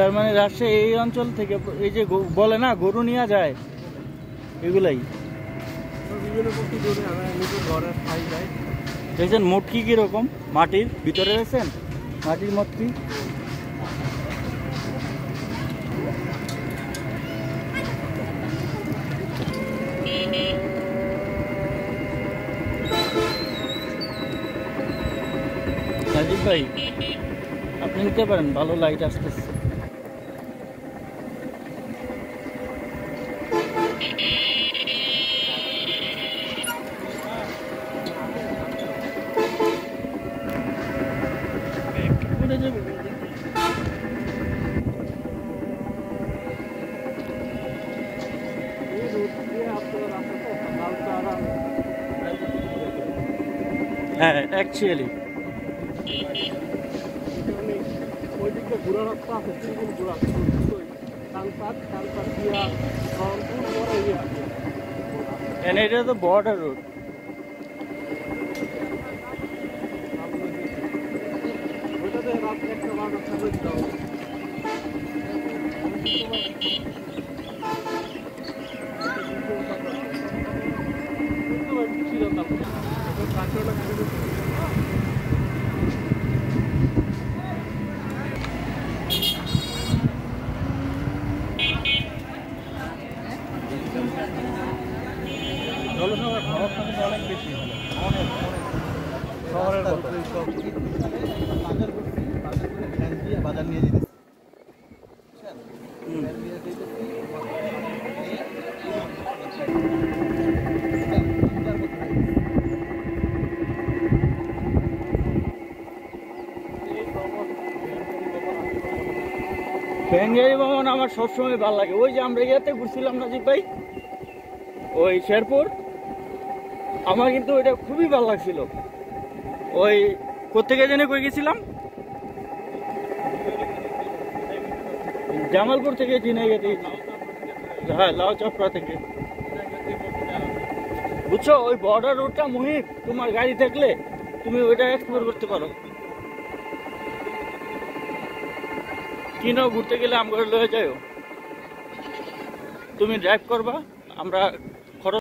তার মানে রাজশাহী এই অঞ্চল থেকে এই যে বলে না গরু নিয়ে যায় এগুলাই দেখছেন মটকি কিরকম মাটির ভিতরে আছেন মাটির মটকি সাজিদ ভাই আপনি নিতে পারেন ভালো লাইট আসতেছে হ্যাঁ অ্যাকচুয়ালি এটা তো বর্ডার রোড জলসাগর খরচ কিন্তু অনেক বেশি অনেক শহরের বাজার নিয়ে যেতে বেঙ্গালি ভ্রমণ আমার সবসময় ভালো লাগে ওই যে আমরা ইয়াতে ঘুরছিলাম নাজিব ভাই ওই শেরপুর আমার কিন্তু ওইটা খুবই ভালো লাগছিল ওই কোথেকে জেনে কই গেছিলাম জামালপুর থেকে চিনে গেছি হ্যাঁ লাউ চপড়া থেকে বুঝছো ওই বর্ডার রোডটা মুহিত তোমার গাড়ি থাকলে তুমি ওইটা এক্সপ্লোর করতে পারো কিনাও ঘুরতে গেলে আমরা লয়ে যাও তুমি ড্রাইভ করবা আমরা